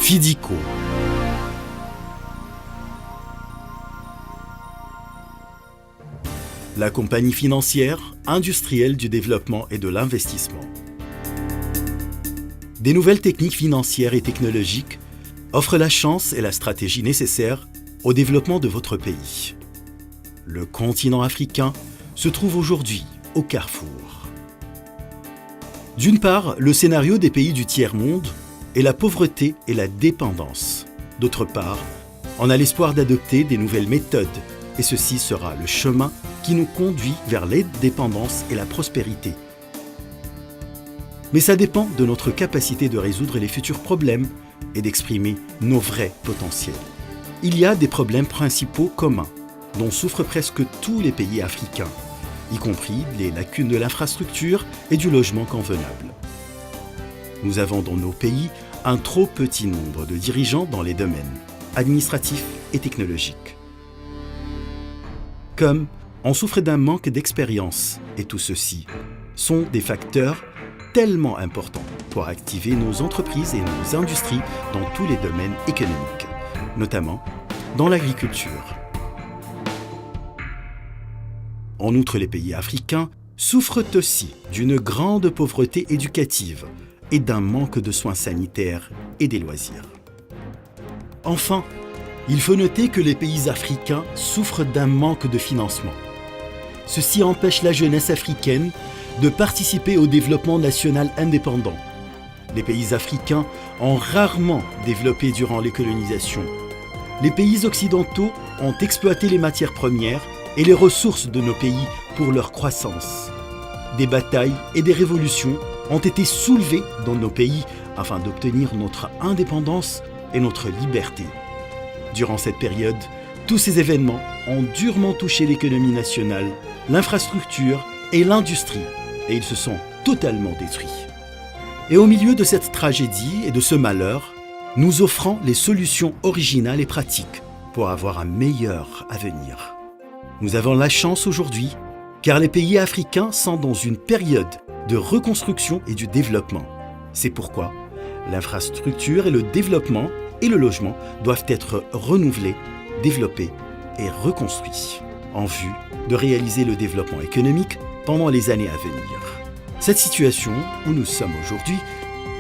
Fidico. La compagnie financière, industrielle du développement et de l'investissement. Des nouvelles techniques financières et technologiques offrent la chance et la stratégie nécessaires au développement de votre pays. Le continent africain se trouve aujourd'hui au carrefour. D'une part, le scénario des pays du tiers-monde est la pauvreté et la dépendance. D'autre part, on a l'espoir d'adopter des nouvelles méthodes et ceci sera le chemin qui nous conduit vers l'indépendance et la prospérité. Mais ça dépend de notre capacité de résoudre les futurs problèmes et d'exprimer nos vrais potentiels. Il y a des problèmes principaux communs dont souffrent presque tous les pays africains, y compris les lacunes de l'infrastructure et du logement convenable. Nous avons dans nos pays un trop petit nombre de dirigeants dans les domaines administratifs et technologiques. Comme on souffre d'un manque d'expérience, et tout ceci sont des facteurs tellement importants pour activer nos entreprises et nos industries dans tous les domaines économiques, notamment dans l'agriculture. En outre, les pays africains souffrent aussi d'une grande pauvreté éducative et d'un manque de soins sanitaires et des loisirs. Enfin, il faut noter que les pays africains souffrent d'un manque de financement. Ceci empêche la jeunesse africaine de participer au développement national indépendant. Les pays africains ont rarement développé durant les colonisations. Les pays occidentaux ont exploité les matières premières et les ressources de nos pays pour leur croissance. Des batailles et des révolutions ont été soulevées dans nos pays afin d'obtenir notre indépendance et notre liberté. Durant cette période, tous ces événements ont durement touché l'économie nationale, l'infrastructure et l'industrie, et ils se sont totalement détruits. Et au milieu de cette tragédie et de ce malheur, nous offrons les solutions originales et pratiques pour avoir un meilleur avenir. Nous avons la chance aujourd'hui, car les pays africains sont dans une période de reconstruction et du développement. C'est pourquoi l'infrastructure et le développement et le logement doivent être renouvelés, développés et reconstruits en vue de réaliser le développement économique pendant les années à venir. Cette situation où nous sommes aujourd'hui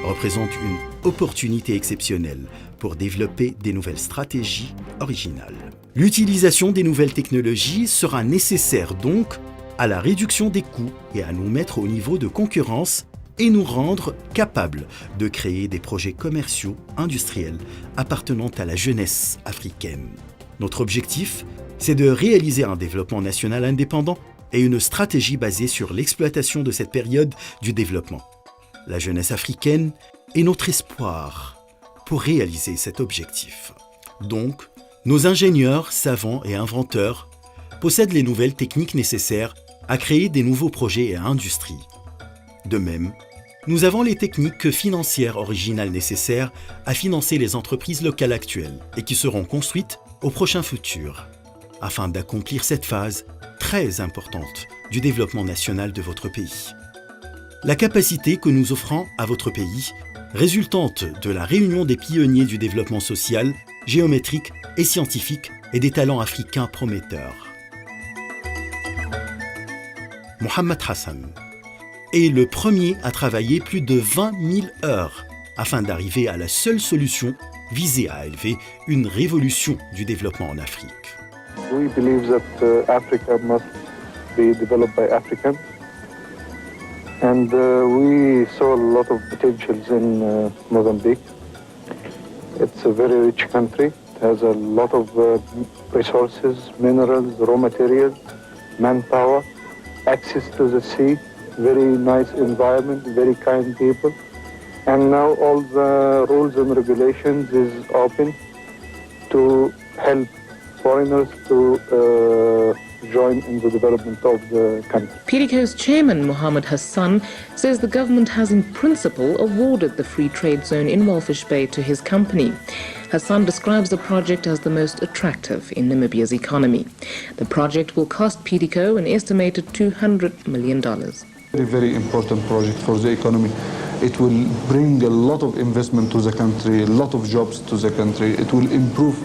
représente une opportunité exceptionnelle pour développer des nouvelles stratégies originales. L'utilisation des nouvelles technologies sera nécessaire donc à la réduction des coûts et à nous mettre au niveau de concurrence et nous rendre capables de créer des projets commerciaux, industriels appartenant à la jeunesse africaine. Notre objectif, c'est de réaliser un développement national indépendant et une stratégie basée sur l'exploitation de cette période du développement. La jeunesse africaine est notre espoir pour réaliser cet objectif. Donc, nos ingénieurs, savants et inventeurs possèdent les nouvelles techniques nécessaires à créer des nouveaux projets et industries. De même, nous avons les techniques financières originales nécessaires à financer les entreprises locales actuelles et qui seront construites au prochain futur, afin d'accomplir cette phase très importante du développement national de votre pays. La capacité que nous offrons à votre pays, résultante de la réunion des pionniers du développement social, géométrique et scientifique et des talents africains prometteurs. Mohamed Hassan est le premier à travailler plus de 20 000 heures afin d'arriver à la seule solution visée à élever une révolution du développement en Afrique. We believe that Africa must be developed by Africans, and we saw a lot of potentials in Mozambique. It's a very rich country. It has a lot of resources, minerals, raw materials, manpower, access to the sea, very nice environment, very kind people. And now all the rules and regulations is open to help foreigners to join in the development of the country. PDCO's chairman, Mohamed Hassan, says the government has in principle awarded the free trade zone in Walfish Bay to his company. Hassan describes the project as the most attractive in Namibia's economy. The project will cost PDCO an estimated $200 million. Very important project for the economy It will bring a lot of investment to the country, a lot of jobs to the country. It will improve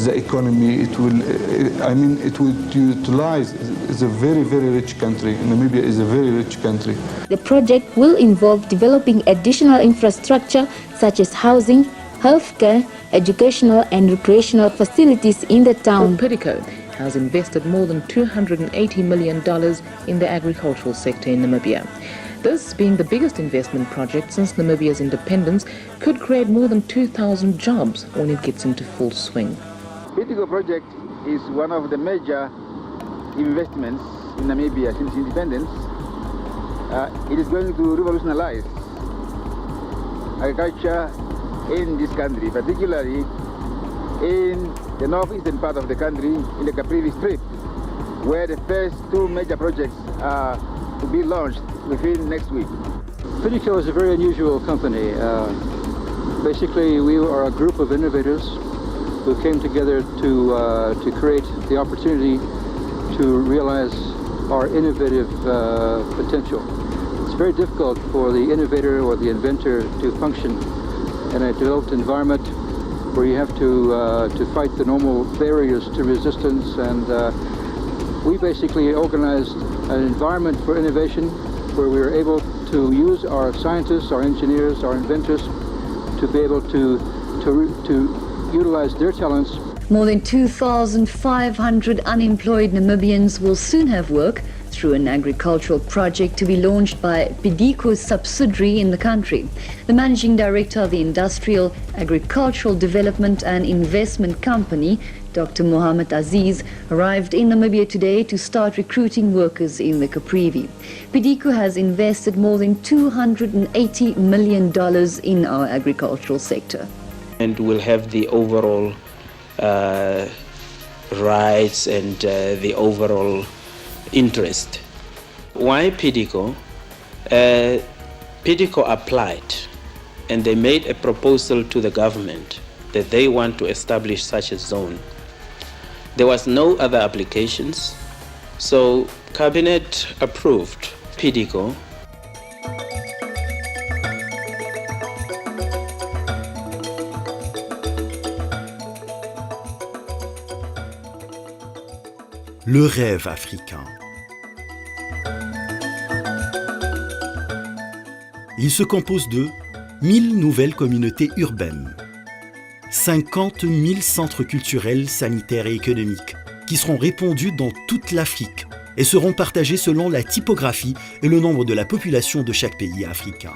the economy. It will utilize. It's a very, very rich country. Namibia is a very rich country. The project will involve developing additional infrastructure such as housing, healthcare, educational and recreational facilities in the town. PIDICO has invested more than $280 million in the agricultural sector in Namibia. This, being the biggest investment project since Namibia's independence, could create more than 2,000 jobs when it gets into full swing. PIDICO project is one of the major investments in Namibia since independence. It is going to revolutionize agriculture in this country, particularly in the northeastern part of the country, in the Caprivi Strip, where the first two major projects are to be launched within next week. PIDICO is a very unusual company. Basically, we are a group of innovators who came together to create the opportunity to realize our innovative potential. It's very difficult for the innovator or the inventor to function in a developed environment where you have to fight the normal barriers to resistance, and we basically organized an environment for innovation where we were able to use our scientists, our engineers, our inventors to be able to utilize their talents. More than 2,500 unemployed Namibians will soon have work through an agricultural project to be launched by PIDICO's subsidiary in the country. The managing director of the Industrial, Agricultural Development and Investment Company, Dr. Mohamed Aziz, arrived in Namibia today to start recruiting workers in the Caprivi. PIDICO has invested more than $280 million in our agricultural sector. And we'll have the overall rights and the overall interest. Why PIDICO? PIDICO applied and they made a proposal to the government that they want to establish such a zone. There was no other applications, so Cabinet approved PIDICO. Le rêve africain. Il se compose de 1000 nouvelles communautés urbaines, 50 000 centres culturels, sanitaires et économiques qui seront répandus dans toute l'Afrique et seront partagés selon la typographie et le nombre de la population de chaque pays africain.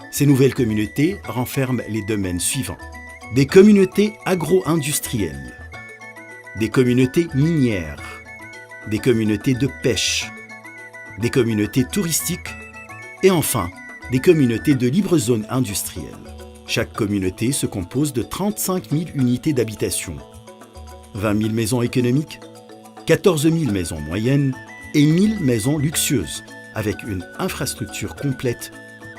Ces nouvelles communautés renferment les domaines suivants: des communautés agro-industrielles, des communautés minières, des communautés de pêche, des communautés touristiques et enfin des communautés de libre zone industrielle. Chaque communauté se compose de 35 000 unités d'habitation, 20 000 maisons économiques, 14 000 maisons moyennes et 1000 maisons luxueuses, avec une infrastructure complète,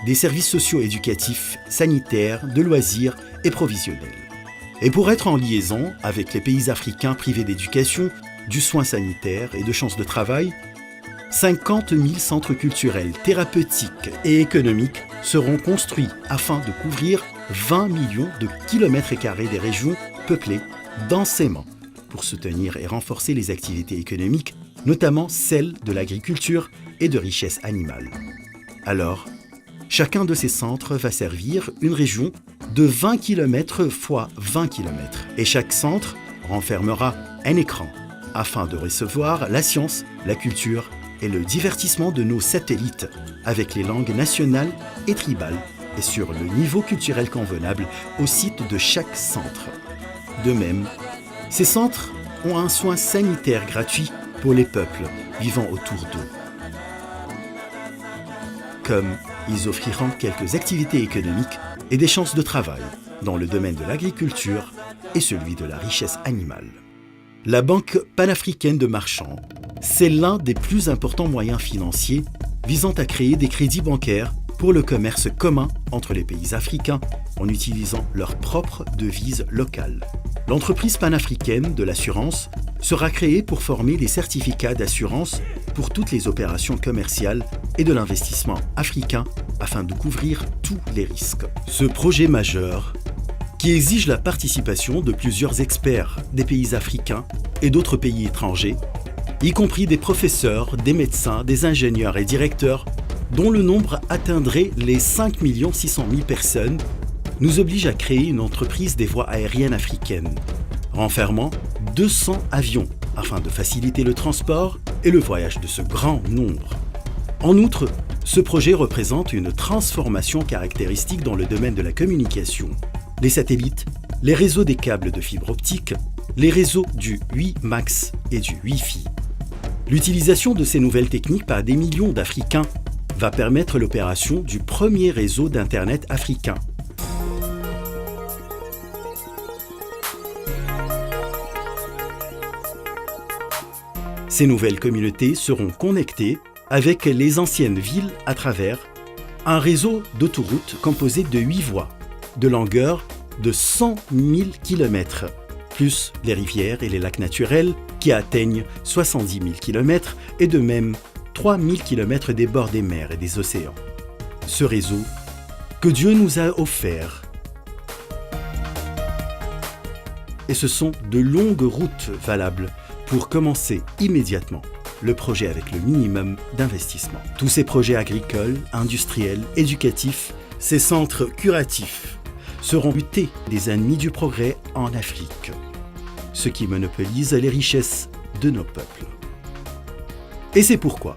des services socio-éducatifs, sanitaires, de loisirs et provisionnels. Et pour être en liaison avec les pays africains privés d'éducation, du soin sanitaire et de chances de travail, 50 000 centres culturels, thérapeutiques et économiques seront construits afin de couvrir 20 millions de kilomètres carrés des régions peuplées densément pour soutenir et renforcer les activités économiques, notamment celles de l'agriculture et de richesse animale. Alors, chacun de ces centres va servir une région de 20 km x 20 km et chaque centre renfermera un écran afin de recevoir la science, la culture et le divertissement de nos satellites avec les langues nationales et tribales et sur le niveau culturel convenable au site de chaque centre. De même, ces centres ont un soin sanitaire gratuit pour les peuples vivant autour d'eux. Comme ils offriront quelques activités économiques et des chances de travail dans le domaine de l'agriculture et celui de la richesse animale. La Banque panafricaine de marchands, c'est l'un des plus importants moyens financiers visant à créer des crédits bancaires pour le commerce commun entre les pays africains en utilisant leur propre devise locale. L'entreprise panafricaine de l'assurance sera créée pour former des certificats d'assurance pour toutes les opérations commerciales et de l'investissement africain afin de couvrir tous les risques. Ce projet majeur, qui exige la participation de plusieurs experts des pays africains et d'autres pays étrangers, y compris des professeurs, des médecins, des ingénieurs et directeurs, dont le nombre atteindrait les 5 600 000 personnes, nous oblige à créer une entreprise des voies aériennes africaines, renfermant 200 avions afin de faciliter le transport et le voyage de ce grand nombre. En outre, ce projet représente une transformation caractéristique dans le domaine de la communication. Les satellites, les réseaux des câbles de fibre optique, les réseaux du WiMAX et du Wi-Fi. L'utilisation de ces nouvelles techniques par des millions d'Africains va permettre l'opération du premier réseau d'Internet africain. Ces nouvelles communautés seront connectées avec les anciennes villes à travers un réseau d'autoroutes composé de 8 voies, de longueur de 100 000 km, plus les rivières et les lacs naturels qui atteignent 70 000 km et de même 3 000 km des bords des mers et des océans. Ce réseau que Dieu nous a offert. Et ce sont de longues routes valables pour commencer immédiatement le projet avec le minimum d'investissement. Tous ces projets agricoles, industriels, éducatifs, ces centres curatifs seront butés des ennemis du progrès en Afrique, ceux qui monopolisent les richesses de nos peuples. Et c'est pourquoi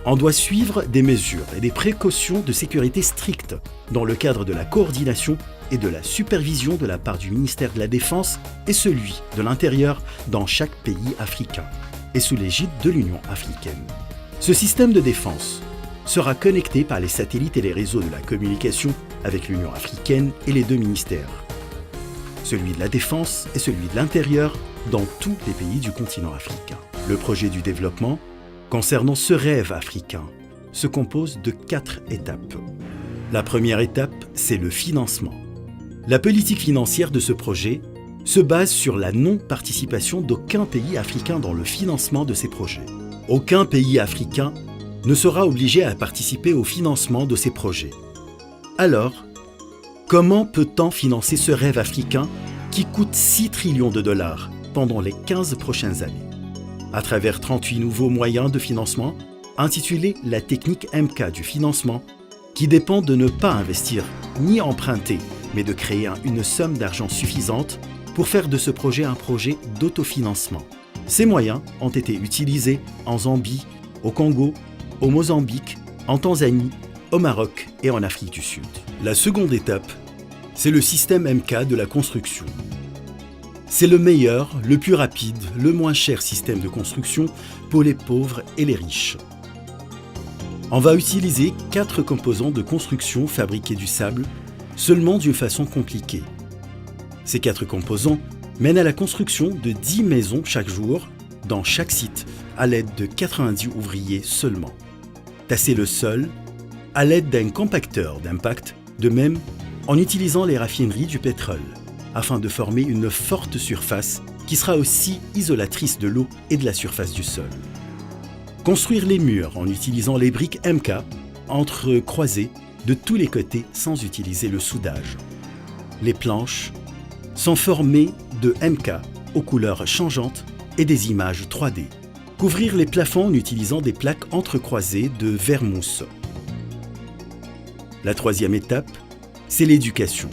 on doit suivre des mesures et des précautions de sécurité strictes dans le cadre de la coordination et de la supervision de la part du ministère de la Défense et celui de l'Intérieur dans chaque pays africain et sous l'égide de l'Union africaine. Ce système de défense sera connecté par les satellites et les réseaux de la communication avec l'Union africaine et les deux ministères, celui de la Défense et celui de l'Intérieur dans tous les pays du continent africain. Le projet du développement concernant ce rêve africain se compose de 4 étapes. La première étape, c'est le financement. La politique financière de ce projet se base sur la non-participation d'aucun pays africain dans le financement de ces projets. Aucun pays africain ne sera obligé à participer au financement de ces projets. Alors, comment peut-on financer ce rêve africain qui coûte 6 trillions de dollars pendant les 15 prochaines années? À travers 38 nouveaux moyens de financement, intitulés la technique MK du financement, qui dépend de ne pas investir ni emprunter, mais de créer une somme d'argent suffisante pour faire de ce projet un projet d'autofinancement. Ces moyens ont été utilisés en Zambie, au Congo, au Mozambique, en Tanzanie, au Maroc et en Afrique du Sud. La seconde étape, c'est le système MK de la construction. C'est le meilleur, le plus rapide, le moins cher système de construction pour les pauvres et les riches. On va utiliser 4 composants de construction fabriqués du sable, seulement d'une façon compliquée. Ces 4 composants mènent à la construction de 10 maisons chaque jour, dans chaque site, à l'aide de 90 ouvriers seulement. Tasser le sol, à l'aide d'un compacteur d'impact, de même en utilisant les raffineries du pétrole, afin de former une forte surface qui sera aussi isolatrice de l'eau et de la surface du sol. Construire les murs en utilisant les briques MK entrecroisées de tous les côtés sans utiliser le soudage. Les planches sont formées de MK aux couleurs changeantes et des images 3D. Couvrir les plafonds en utilisant des plaques entrecroisées de verre mousse. La troisième étape, c'est l'éducation.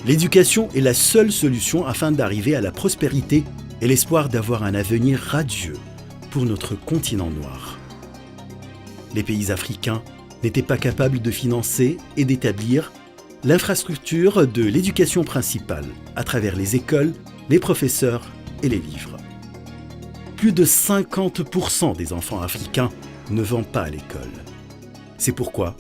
L'éducation est la seule solution afin d'arriver à la prospérité et l'espoir d'avoir un avenir radieux pour notre continent noir. Les pays africains n'étaient pas capables de financer et d'établir l'infrastructure de l'éducation principale à travers les écoles, les professeurs et les livres. Plus de 50% des enfants africains ne vont pas à l'école. C'est pourquoi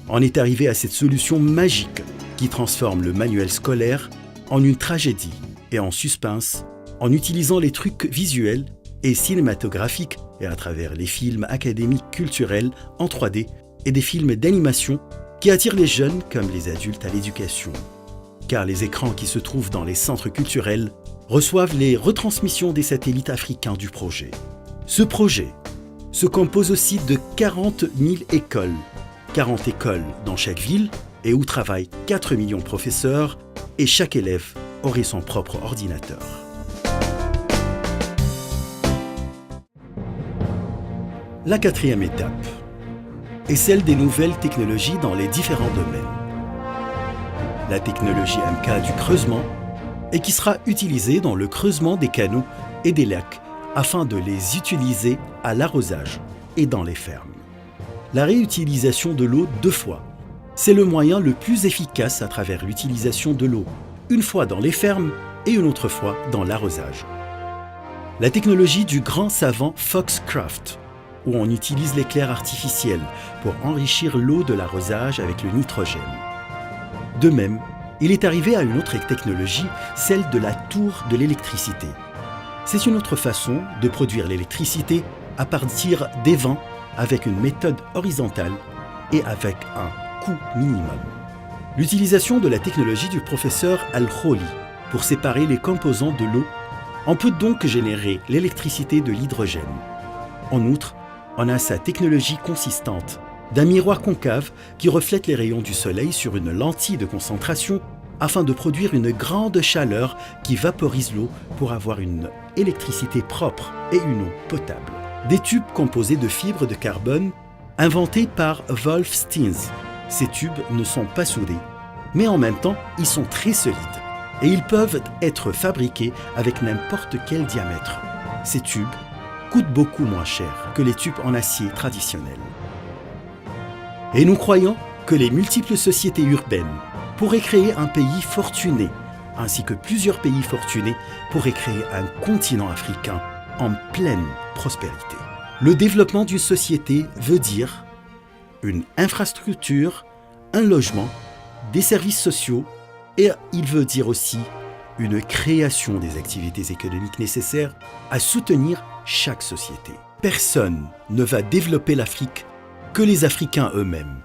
on est arrivé à cette solution magique qui transforme le manuel scolaire en une tragédie et en suspense en utilisant les trucs visuels et cinématographiques et à travers les films académiques culturels en 3D et des films d'animation qui attire les jeunes comme les adultes à l'éducation. Car les écrans qui se trouvent dans les centres culturels reçoivent les retransmissions des satellites africains du projet. Ce projet se compose aussi de 40 000 écoles, 40 écoles dans chaque ville et où travaillent 4 millions de professeurs et chaque élève aurait son propre ordinateur. La quatrième étape est celle des nouvelles technologies dans les différents domaines. La technologie MK du creusement et qui sera utilisée dans le creusement des canaux et des lacs afin de les utiliser à l'arrosage et dans les fermes. La réutilisation de l'eau 2 fois, c'est le moyen le plus efficace à travers l'utilisation de l'eau, une fois dans les fermes et une autre fois dans l'arrosage. La technologie du grand savant Foxcroft, où on utilise l'éclair artificiel pour enrichir l'eau de l'arrosage avec le nitrogène. De même, il est arrivé à une autre technologie, celle de la tour de l'électricité. C'est une autre façon de produire l'électricité à partir des vents avec une méthode horizontale et avec un coût minimum. L'utilisation de la technologie du professeur Al-Kholi pour séparer les composants de l'eau, on peut donc générer l'électricité de l'hydrogène. En outre, on a sa technologie consistante d'un miroir concave qui reflète les rayons du soleil sur une lentille de concentration afin de produire une grande chaleur qui vaporise l'eau pour avoir une électricité propre et une eau potable. Des tubes composés de fibres de carbone inventés par Wolf Steens. Ces tubes ne sont pas soudés, mais en même temps, ils sont très solides et ils peuvent être fabriqués avec n'importe quel diamètre. Ces tubes coûtent beaucoup moins cher que les tubes en acier traditionnels. Et nous croyons que les multiples sociétés urbaines pourraient créer un pays fortuné, ainsi que plusieurs pays fortunés pourraient créer un continent africain en pleine prospérité. Le développement d'une société veut dire une infrastructure, un logement, des services sociaux et il veut dire aussi une création des activités économiques nécessaires à soutenir chaque société. Personne ne va développer l'Afrique que les Africains eux-mêmes.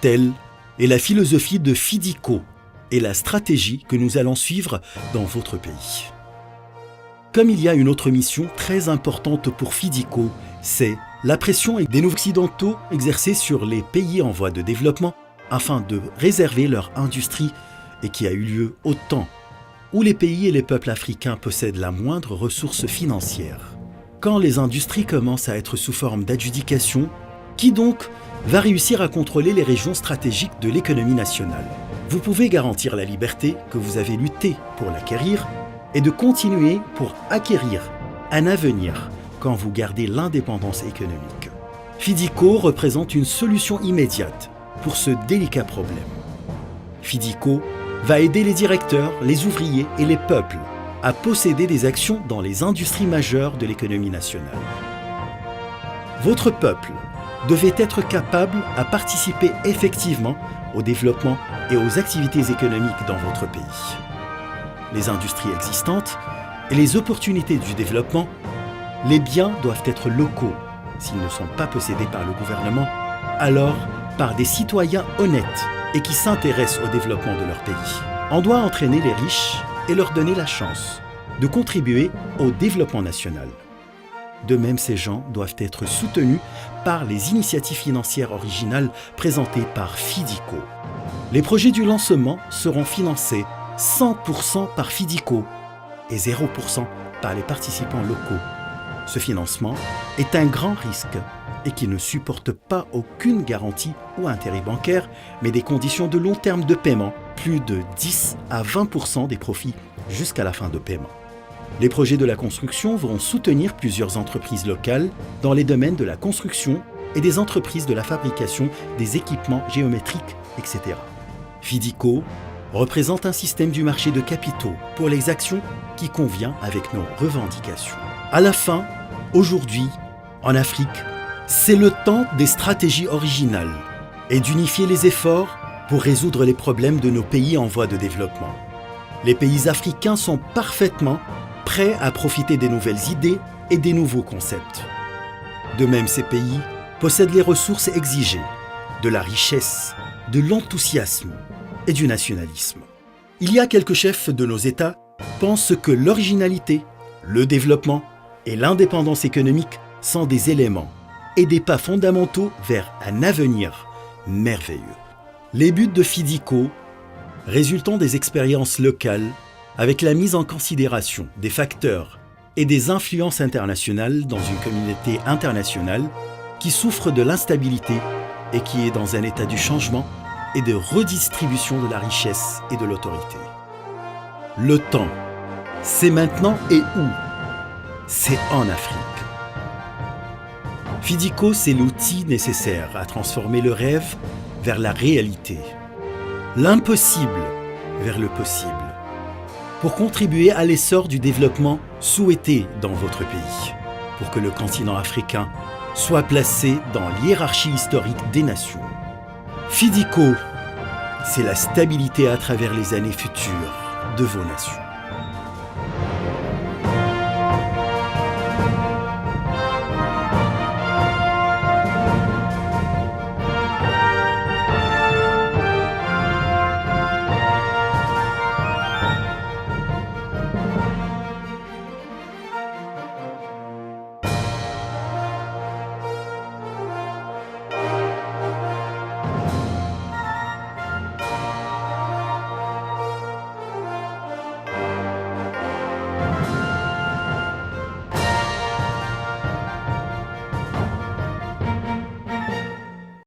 Telle est la philosophie de FIDICO et la stratégie que nous allons suivre dans votre pays. Comme il y a une autre mission très importante pour FIDICO, c'est la pression des nouveaux occidentaux exercée sur les pays en voie de développement afin de réserver leur industrie et qui a eu lieu au temps où les pays et les peuples africains possèdent la moindre ressource financière. Quand les industries commencent à être sous forme d'adjudication, qui donc va réussir à contrôler les régions stratégiques de l'économie nationale? Vous pouvez garantir la liberté que vous avez lutté pour l'acquérir et de continuer pour acquérir un avenir quand vous gardez l'indépendance économique. FIDICO représente une solution immédiate pour ce délicat problème. FIDICO va aider les directeurs, les ouvriers et les peuples à posséder des actions dans les industries majeures de l'économie nationale. Votre peuple devait être capable à participer effectivement au développement et aux activités économiques dans votre pays. Les industries existantes et les opportunités du développement, les biens doivent être locaux. S'ils ne sont pas possédés par le gouvernement, alors par des citoyens honnêtes et qui s'intéressent au développement de leur pays. On doit entraîner les riches et leur donner la chance de contribuer au développement national. De même, ces gens doivent être soutenus par les initiatives financières originales présentées par FIDICO. Les projets du lancement seront financés 100% par FIDICO et 0% par les participants locaux. Ce financement est un grand risque et qui ne supporte pas aucune garantie ou intérêt bancaire, mais des conditions de long terme de paiement, plus de 10 à 20% des profits jusqu'à la fin de paiement. Les projets de la construction vont soutenir plusieurs entreprises locales dans les domaines de la construction et des entreprises de la fabrication des équipements géométriques, etc. FIDICO représente un système du marché de capitaux pour les actions qui convient avec nos revendications. À la fin, aujourd'hui, en Afrique, c'est le temps des stratégies originales et d'unifier les efforts pour résoudre les problèmes de nos pays en voie de développement. Les pays africains sont parfaitement prêts à profiter des nouvelles idées et des nouveaux concepts. De même, ces pays possèdent les ressources exigées, de la richesse de l'enthousiasme et du nationalisme. Il y a quelques chefs de nos États pensent que l'originalité, le développement et l'indépendance économique sont des éléments et des pas fondamentaux vers un avenir merveilleux. Les buts de FIDICO, résultant des expériences locales avec la mise en considération des facteurs et des influences internationales dans une communauté internationale qui souffre de l'instabilité et qui est dans un état du changement et de redistribution de la richesse et de l'autorité. Le temps, c'est maintenant et où? C'est en Afrique. FIDICO, c'est l'outil nécessaire à transformer le rêve vers la réalité, l'impossible vers le possible, pour contribuer à l'essor du développement souhaité dans votre pays, pour que le continent africain soit placé dans l'hiérarchie historique des nations. FIDICO, c'est la stabilité à travers les années futures de vos nations.